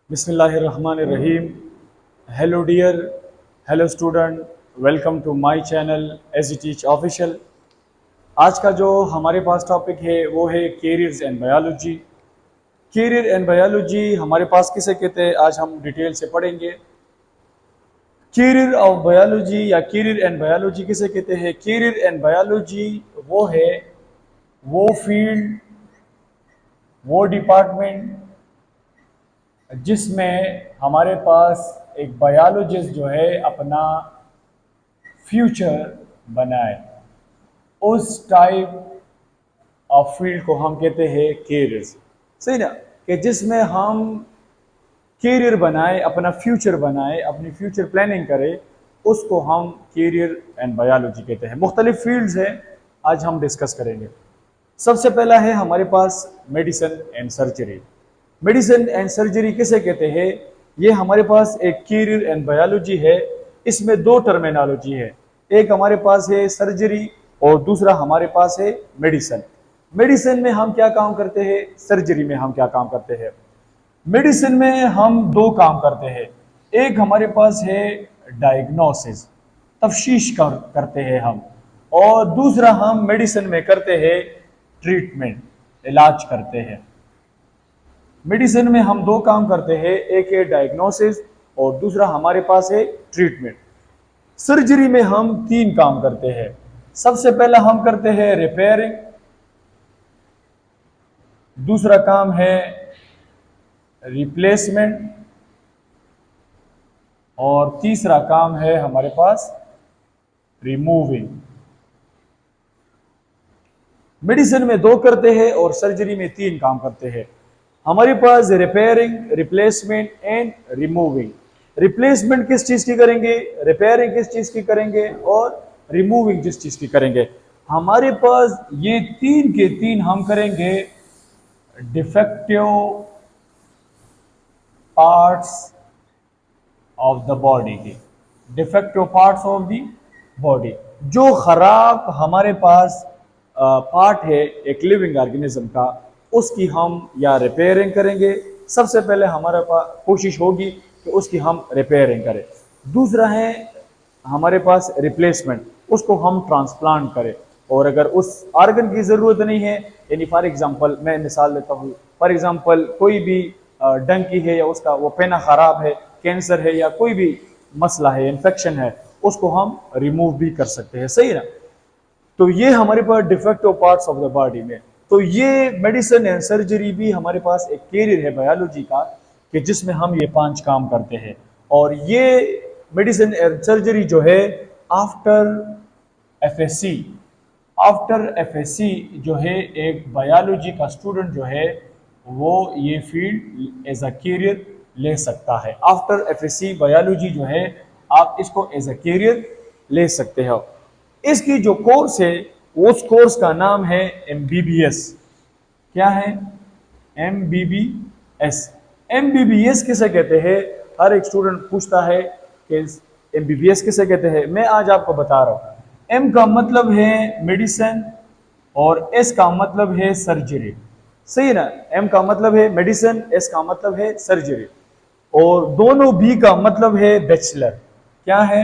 बिस्मिल्लाहिर्रहमानिर्रहीम। Hello dear, hello student, welcome to my channel as it teach official. आज का जो हमारे पास टॉपिक है वो है careers and biology. Career and biology हमारे पास किसे कहते हैं, आज हम डिटेल से पढ़ेंगे। कैरियर ऑफ बायोलॉजी या कैरियर एंड बायोलॉजी किसे कहते हैं? कैरियर एंड बायोलॉजी वो है, वो फील्ड, वो डिपार्टमेंट जिसमें हमारे पास एक बायोलॉजिस्ट जो है अपना फ्यूचर बनाए, उस टाइप ऑफ फील्ड को हम कहते हैं कैरियर्स। सही ना, कि जिसमें हम कैरियर बनाए, अपना फ्यूचर बनाए, अपनी फ्यूचर प्लानिंग करें, उसको हम कैरियर एंड बायोलॉजी कहते हैं। मुख्तलिफ फील्ड्स हैं, आज हम डिस्कस करेंगे। सबसे पहला है हमारे पास medicine and surgery. Medicine and surgery किसे कहते हैं? ये हमारे पास एक कैरियर एंड बायोलॉजी है। इसमें दो टर्मिनोलॉजी है, एक हमारे पास है सर्जरी और दूसरा हमारे पास है मेडिसिन। मेडिसिन में हम क्या काम करते हैं, सर्जरी में हम क्या काम करते हैं? मेडिसिन में हम दो काम करते हैं। एक हमारे पास है डायग्नोसिस, तफ्शीश करते हैं हम, और दूसरा हम मेडिसिन में करते हैं ट्रीटमेंट, इलाज करते हैं। मेडिसिन में हम दो काम करते हैं, एक है डायग्नोसिस और दूसरा हमारे पास है ट्रीटमेंट। सर्जरी में हम तीन काम करते हैं। सबसे पहला हम करते हैं रिपेयरिंग, दूसरा काम है रिप्लेसमेंट और तीसरा काम है हमारे पास रिमूविंग। मेडिसिन में दो करते हैं और सर्जरी में तीन काम करते हैं। हमारे पास repairing, replacement and removing. Replacement किस चीज की करेंगे, रिपेयरिंग किस चीज की करेंगे और रिमूविंग जिस चीज की करेंगे। हमारे पास ये तीन के तीन हम करेंगे defective parts of the body की। Defective parts of the body, जो खराब हमारे पास पार्ट है एक लिविंग ऑर्गेनिज्म का, उसकी हम या रिपेयरिंग करेंगे। सबसे पहले हमारे पास कोशिश होगी कि उसकी हम रिपेयरिंग करें। दूसरा है हमारे पास रिप्लेसमेंट, उसको हम ट्रांसप्लांट करें। और अगर उस ऑर्गन की ज़रूरत नहीं है, यानी फॉर एग्जांपल मैं मिसाल लेता हूँ, फॉर एग्जांपल कोई भी डंकी है या उसका वो पेना ख़राब है, कैंसर है या कोई भी मसला है, इन्फेक्शन है, उसको हम रिमूव भी कर सकते हैं। सही ना? तो ये हमारे पास defective parts of the body में। तो ये मेडिसिन एंड सर्जरी भी हमारे पास एक कैरियर है बायोलॉजी का, कि जिसमें हम ये पांच काम करते हैं। और ये मेडिसिन एंड सर्जरी जो है आफ्टर एफएससी, आफ्टर एफएससी जो है एक बायोलॉजी का स्टूडेंट जो है वो ये फील्ड एज अ कैरियर ले सकता है। आफ्टर एफएससी बायोलॉजी जो है आप इसको एज अ कैरियर ले सकते हो। इसकी जो कोर्स है उस कोर्स का नाम है एमबीबीएस। क्या है? एमबीबीएस। एमबीबीएस किसे कहते हैं? हर एक स्टूडेंट पूछता है कि एमबीबीएस किसे कहते हैं। मैं आज आपको बता रहा हूं। एम का मतलब है मेडिसिन और एस का मतलब है सर्जरी। सही ना? एम का मतलब है मेडिसिन, एस का मतलब है सर्जरी, और दोनों बी का मतलब है बैचलर। क्या है?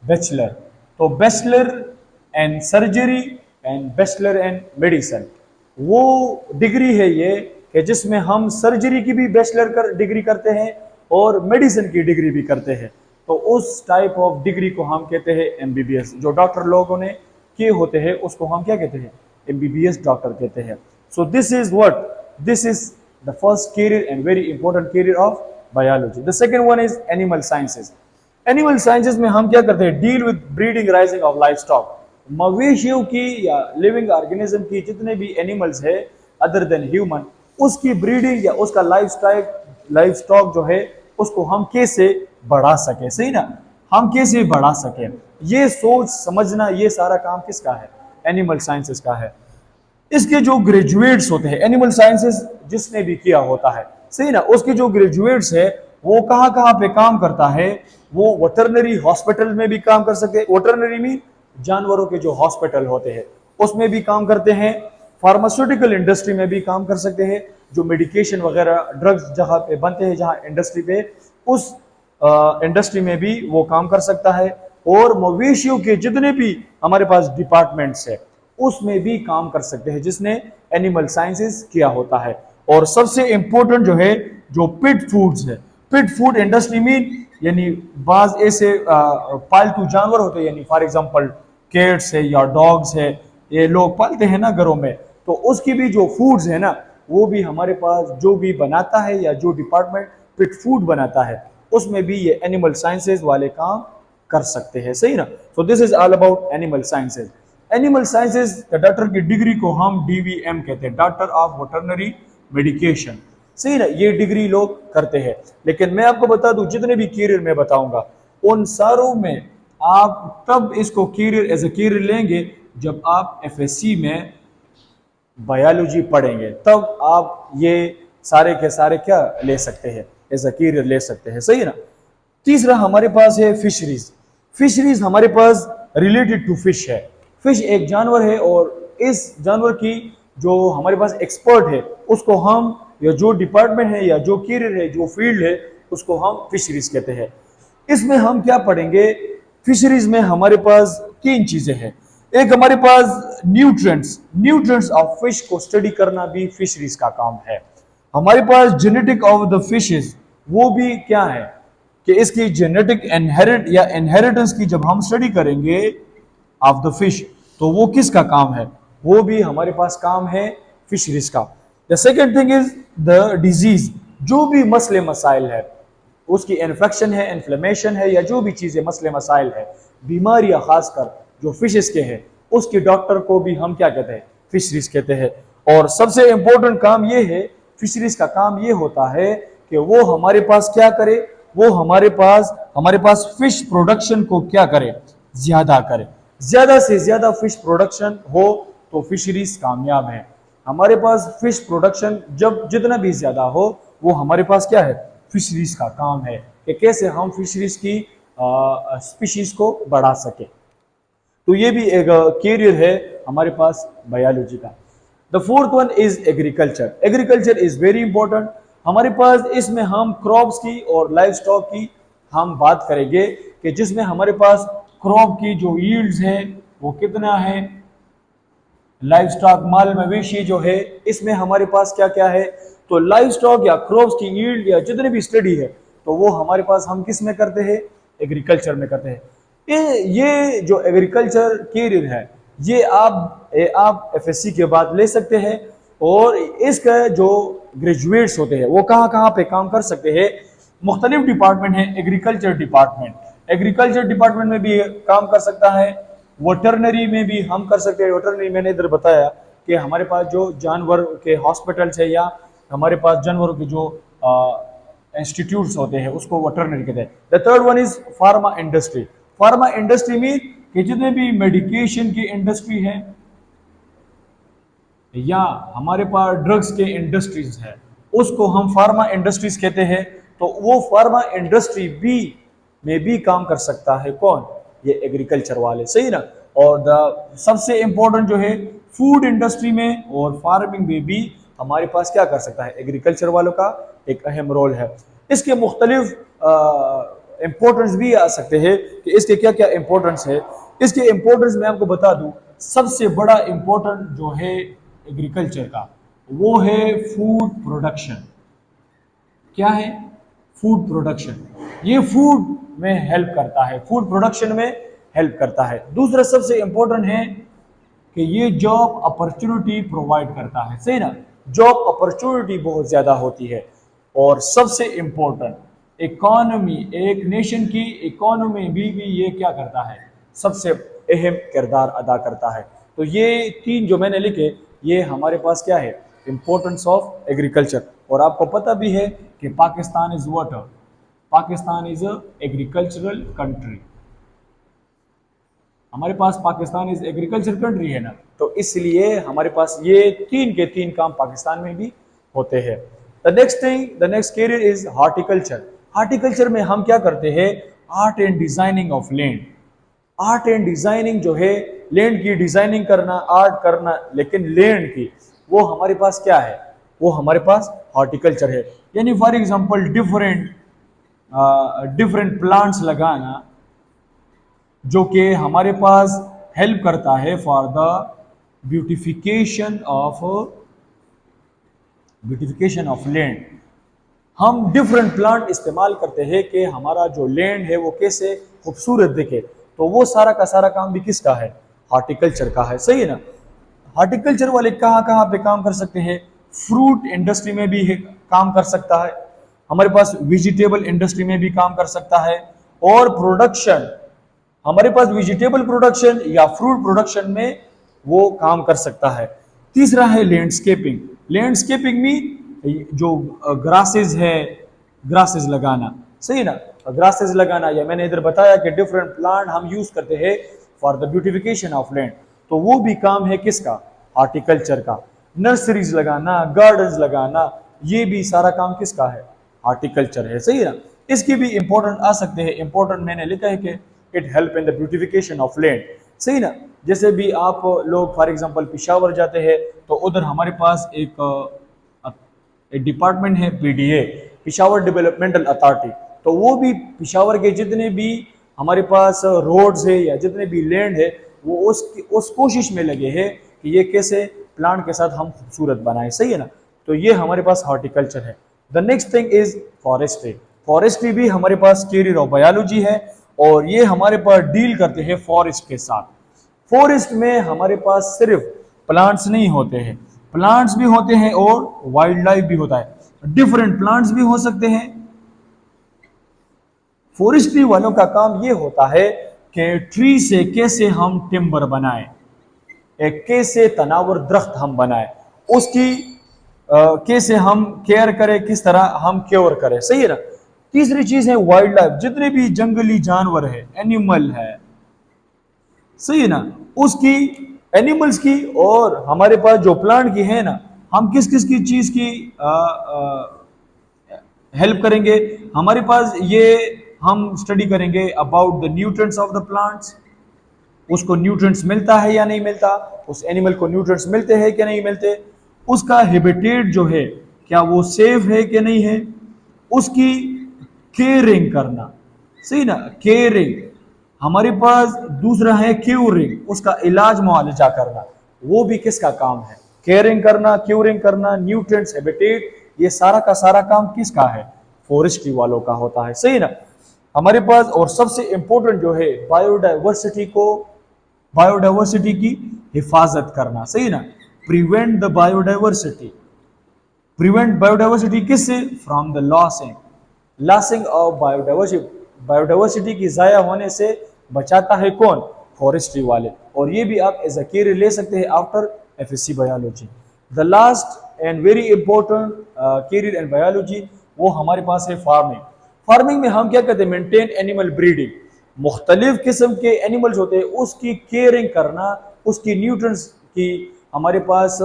बैचलर। तो bachelor and surgery and bachelor and medicine, वो डिग्री है ये कि जिसमें हम सर्जरी की भी बैचलर डिग्री करते हैं और मेडिसिन की डिग्री भी करते हैं। तो उस टाइप ऑफ डिग्री को हम कहते हैं एमबीबीएस। जो डॉक्टर लोगों ने किए होते हैं उसको हम क्या कहते हैं? एमबीबीएस डॉक्टर कहते हैं। So this is what, this is the first career and very important career of biology. The second one is animal sciences. Animal sciences में हम क्या करते हैं? Deal with breeding raising of livestock. मवेशियों की या लिविंग ऑर्गेनिज्म की जितने भी एनिमल्स है अदर देन ह्यूमन, उसकी ब्रीडिंग या उसका लाइफ स्टॉक जो है उसको हम कैसे बढ़ा सके। सही ना? हम कैसे बढ़ा सके, ये सोच समझना, ये सारा काम किसका है? एनिमल साइंसेस का है। इसके जो ग्रेजुएट्स होते हैं, एनिमल साइंसेस जिसने भी किया होता है, सही ना, उसके जो ग्रेजुएट्स है वो कहाँ कहाँ पे काम करता है? वो वेटरनरी हॉस्पिटल में भी काम कर सकते हैं। वेटरनरी में जानवरों के जो हॉस्पिटल होते हैं उसमें भी काम करते हैं। फार्मास्यूटिकल इंडस्ट्री में भी काम कर सकते हैं, जो मेडिकेशन वगैरह ड्रग्स जहाँ पे बनते हैं, जहाँ इंडस्ट्री पे, उस इंडस्ट्री में भी वो काम कर सकता है। और मवेशियों के जितने भी हमारे पास डिपार्टमेंट्स है उसमें भी काम कर सकते हैं जिसने एनिमल साइंसेस किया होता है। और सबसे इंपॉर्टेंट जो है, जो पिट फूड्स है, पिट फूड इंडस्ट्री में यानी बाज ऐसे पालतू जानवर होते हैं, यानी फॉर एग्जांपल कैट्स है या डॉग्स है, ये लोग पालते हैं ना घरों में, तो उसकी भी जो फूड्स है ना, वो भी हमारे पास जो भी बनाता है या जो डिपार्टमेंट पिट फूड बनाता है उसमें भी ये एनिमल साइंसेज वाले काम कर सकते हैं, सही ना। सो this is all about animal sciences. Animal sciences का डॉक्टर की डिग्री को हम डीवीएम कहते हैं, डॉक्टर ऑफ वेटरनरी मेडिकेशन, सही ना, ये डिग्री लोग करते हैं। लेकिन मैं आपको बता दूं, जितने भी कैरियर में बताऊंगा उन सारों में आप तब इसको कैरियर एज ए कैरियर लेंगे जब आप एफएससी में बायोलॉजी पढ़ेंगे, तब आप ये सारे के सारे क्या ले सकते हैं, एज अ कैरियर ले सकते हैं, सही ना। तीसरा हमारे पास है फिशरीज। फिशरीज हमारे पास रिलेटेड टू फिश है। फिश एक जानवर है और इस जानवर की जो हमारे पास एक्सपर्ट है उसको हम, या जो डिपार्टमेंट है या जो कैरियर है, जो फील्ड है, उसको हम फिशरीज कहते हैं। इसमें हम क्या पढ़ेंगे, फिशरीज में हमारे पास तीन चीजें हैं। एक हमारे पास न्यूट्रिएंट्स ऑफ फिश को स्टडी करना भी फिशरीज का काम है। हमारे पास जेनेटिक ऑफ द फिशेस, वो भी क्या है कि इसकी जेनेटिक इनहेरिटेंस की जब हम स्टडी करेंगे ऑफ द फिश, तो वो किसका काम है, वो भी हमारे पास काम है फिशरीज का। The second thing is the disease, जो भी मसले मसाइल है, उसकी इन्फेक्शन है, इन्फ्लेमेशन है, या जो भी चीजें मसले मसाइल है, बीमारियां खासकर जो फिशेस के हैं, उसके डॉक्टर को भी हम क्या कहते हैं, फिशरीज कहते हैं। और सबसे इंपॉर्टेंट काम ये है, फिशरीज का काम ये होता है कि वो हमारे पास क्या करे, वो हमारे पास फिश प्रोडक्शन को क्या करे, ज्यादा करे। ज्यादा से ज्यादा फिश प्रोडक्शन हो तो फिशरीज कामयाब है। हमारे पास फिश प्रोडक्शन जब जितना भी ज्यादा हो, वो हमारे पास क्या है, फिशरीज का काम है कि कैसे हम फिशरीज की स्पीशीज को बढ़ा सके। तो ये भी एक कैरियर है हमारे पास बायोलॉजी का। The fourth one is agriculture. Agriculture is very important हमारे पास। इसमें हम क्रॉप्स की और लाइव स्टॉक की हम बात करेंगे कि जिसमें हमारे पास क्रॉप की जो यील्ड्स है वो कितना है, लाइव स्टॉक माल मवेशी जो है, इसमें हमारे पास क्या क्या है। तो लाइव स्टॉक या क्रॉप्स की यील्ड या जितने भी स्टडी है, तो वो हमारे पास हम किस में करते हैं, एग्रीकल्चर में करते हैं। ये जो एग्रीकल्चर कैरियर है, ये आप एफएससी के बाद ले सकते हैं। और इसका जो ग्रेजुएट्स होते हैं वो कहाँ कहाँ पे काम कर सकते हैं, मुख्तलिफ डिपार्टमेंट है। एग्रीकल्चर डिपार्टमेंट में भी काम कर सकता है, वेटरनरी में भी हम कर सकते हैं। वेटरनरी मैंने इधर बताया कि हमारे पास जो जानवर के हॉस्पिटल्स है या हमारे पास जानवरों के जो इंस्टीट्यूट्स होते हैं उसको वेटरनरी कहते हैं। The third one is pharma industry. Pharma industry में कि जितने भी मेडिकेशन की इंडस्ट्री है या हमारे पास ड्रग्स के इंडस्ट्रीज है, उसको हम फार्मा इंडस्ट्रीज कहते हैं। तो वो फार्मा इंडस्ट्री में भी काम कर सकता है कौन, ये एग्रीकल्चर वाले, सही ना। और सबसे इंपॉर्टेंट जो है फूड इंडस्ट्री में और फार्मिंग में भी हमारे पास क्या कर सकता है, एग्रीकल्चर वालों का एक अहम रोल है। इसके मुख्तलिफ इंपॉर्टेंस भी आ सकते हैं कि इसके क्या क्या इंपॉर्टेंस है। इसके इंपॉर्टेंस मैं आपको बता दूं, सबसे बड़ा इंपॉर्टेंट जो है एग्रीकल्चर का वो है फूड प्रोडक्शन। क्या है, फूड प्रोडक्शन। ये फूड में हेल्प करता है, फूड प्रोडक्शन में हेल्प करता है। दूसरा सबसे इंपॉर्टेंट है कि ये जॉब अपॉर्चुनिटी प्रोवाइड करता है, सही ना। जॉब अपॉर्चुनिटी बहुत ज्यादा होती है। और सबसे इंपॉर्टेंट इकोनॉमी, एक नेशन की इकोनॉमी भी ये क्या करता है, सबसे अहम किरदार अदा करता है। तो ये तीन जो मैंने लिखे, ये हमारे पास क्या है, इंपॉर्टेंस ऑफ एग्रीकल्चर। और आपको पता भी है कि Pakistan is what, Pakistan is a agricultural country. हमारे पास पाकिस्तान इज एग्रीकल्चर कंट्री है ना, तो इसलिए हमारे पास ये तीन के तीन काम पाकिस्तान में भी होते हैं। The next career is horticulture. Horticulture में हम क्या करते हैं, art and designing of land. Art and designing जो है, लैंड की डिजाइनिंग करना, आर्ट करना, लेकिन लैंड की वो हमारे पास क्या है, वो हमारे पास हॉर्टिकल्चर है। यानी फॉर एग्जांपल डिफरेंट प्लांट्स लगाना जो कि हमारे पास हेल्प करता है for the beautification of land. हम डिफरेंट प्लांट इस्तेमाल करते हैं कि हमारा जो लैंड है वो कैसे खूबसूरत दिखे। तो वो सारा का सारा काम भी किसका है, हॉर्टिकल्चर का है, सही है ना। हॉर्टिकल्चर वाले कहाँ कहाँ पे काम कर सकते हैं, फ्रूट इंडस्ट्री में भी काम कर सकता है, हमारे पास वेजिटेबल इंडस्ट्री में भी काम कर सकता है, और प्रोडक्शन हमारे पास वेजिटेबल प्रोडक्शन या फ्रूट प्रोडक्शन में वो काम कर सकता है। तीसरा है लैंडस्केपिंग। लैंडस्केपिंग में जो ग्रासेस है, ग्रासेस लगाना, सही ना, ग्रासेस लगाना, या मैंने इधर बताया कि डिफरेंट प्लांट हम यूज करते हैं for the beautification of land, तो वो भी काम है किसका, हॉर्टिकल्चर का। नर्सरीज लगाना, गार्डन्स लगाना, ये भी सारा काम किसका है, हॉर्टिकल्चर है, सही है ना। इसकी भी इंपॉर्टेंट आ सकते हैं, इंपॉर्टेंट मैंने लिखा है कि it help in the beautification of land, सही ना। जैसे भी आप लोग फॉर एग्जांपल पिशावर जाते हैं तो उधर हमारे पास एक डिपार्टमेंट है पीडीए, पिशावर डेवलपमेंटल अथॉरिटी, तो वो भी पिशावर के जितने भी हमारे पास रोड्स है या जितने भी लैंड है वो उस कोशिश में लगे हैं कि ये कैसे प्लांट के साथ हम खूबसूरत बनाए, सही है ना। तो ये हमारे पास हॉर्टिकल्चर है। The next thing is forestry. Forestry भी हमारे पास कैरियर ऑफ बायोलॉजी है और ये हमारे पास डील करते हैं फॉरेस्ट के साथ। फॉरेस्ट में हमारे पास सिर्फ प्लांट्स नहीं होते हैं, प्लांट्स भी होते हैं और वाइल्ड लाइफ भी होता है, डिफरेंट प्लांट्स भी हो सकते हैं। फॉरेस्ट्री वालों का काम ये होता है कि ट्री से कैसे हम टिम्बर बनाएं, एक कैसे तनावर दरख्त हम बनाएं, उसकी कैसे हम केयर करें, किस तरह हम क्योर करें, सही है ना। तीसरी चीज है वाइल्ड लाइफ, जितने भी जंगली जानवर है, एनिमल है, सही है ना, उसकी, एनिमल्स की और हमारे पास जो प्लांट की है ना, हम किस किस की चीज की हेल्प करेंगे। हमारे पास ये हम स्टडी करेंगे about the nutrients of the plants, उसको न्यूट्रिएंट्स मिलता है या नहीं मिलता, उस एनिमल को न्यूट्रिएंट्स मिलते हैं कि नहीं मिलते, उसका हैबिटेट जो है क्या वो सेफ है कि नहीं है, उसकी केयरिंग करना, सही ना, केयरिंग। हमारे पास दूसरा है क्यूरिंग, उसका इलाज मुआवजा करना, वो भी किसका काम है, केयरिंग करना, क्यूरिंग करना, न्यूट्रिएंट्स, हैबिटेट, ये सारा का सारा काम किसका है, फॉरेस्ट्री वालों का होता है, सही ना। हमारे पास और सबसे इंपॉर्टेंट जो है बायोडाइवर्सिटी की हिफाजत करना, सही ना, prevent the biodiversity. Prevent biodiversity किससे, from the losing of biodiversity की जाया होने से बचाता है कौन, फॉरेस्ट्री वाले। और ये भी आप एज अ कैरियर ले सकते हैं after FSc biology. The last and very important career in biology वो हमारे पास है फार्मिंग। फार्मिंग में हम क्या करते हैं, मेंटेन एनिमल ब्रीडिंग, मुख्तलिफ किस्म के एनिमल्स होते हैं उसकी केयरिंग करना, उसकी न्यूट्रिएंट्स की हमारे पास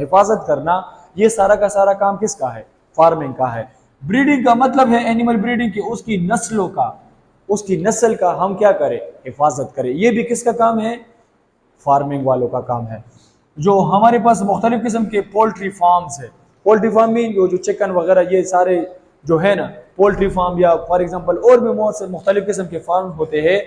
हिफाजत करना, ये सारा का सारा काम किसका है, फार्मिंग का है। ब्रीडिंग का मतलब है एनिमल ब्रीडिंग की, उसकी नस्लों का, उसकी नस्ल का हम क्या करें, हिफाजत करें, ये भी किसका काम है, फार्मिंग वालों का काम है। जो हमारे पास मुख्तलिफ किस्म के पोल्ट्री फार्म्स है, पोल्ट्री फार्म में जो चिकन वगैरह ये सारे जो है ना, पोल्ट्री फार्म या फॉर एग्जांपल और भी मुख्तलिफ किस्म के फार्म होते हैं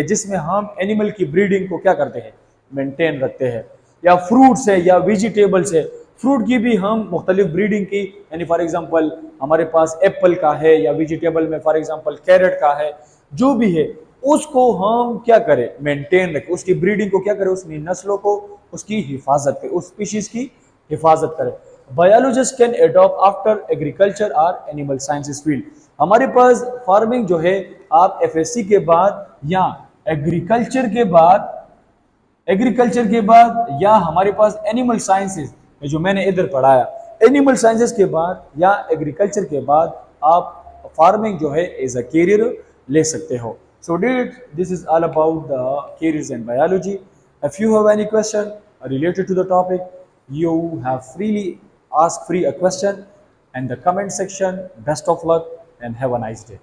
जिसमें हम एनिमल की ब्रीडिंग को क्या करते हैं, मेंटेन रखते हैं। या फ्रूट्स है या वेजिटेबल्स है, फ्रूट की भी हम मुख्तलिफ ब्रीडिंग की, यानी फॉर एग्जांपल हमारे पास एप्पल का है या वेजिटेबल में फॉर एग्जांपल कैरेट का है, जो भी है उसको हम क्या करें, मेंटेन रखें, उसकी ब्रीडिंग को क्या करें, उसकी नस्लों को उसकी हिफाजत करें, उस स्पीशीज की हिफाजत करें। Biologist can adopt after agriculture और एनिमल साइंसेज फील्ड। हमारे पास फार्मिंग जो है आप एफएससी के बाद या एग्रीकल्चर के बाद या हमारे पास एनिमल साइंसेज जो मैंने इधर पढ़ाया, एनिमल साइंसेज के बाद या एग्रीकल्चर के बाद आप फार्मिंग जो है एज अ कैरियर ले सकते हो। So this is all about the careers in biology. If you have any question related to the topic, you have freely ask free a question in the comment section. Best of luck and have a nice day.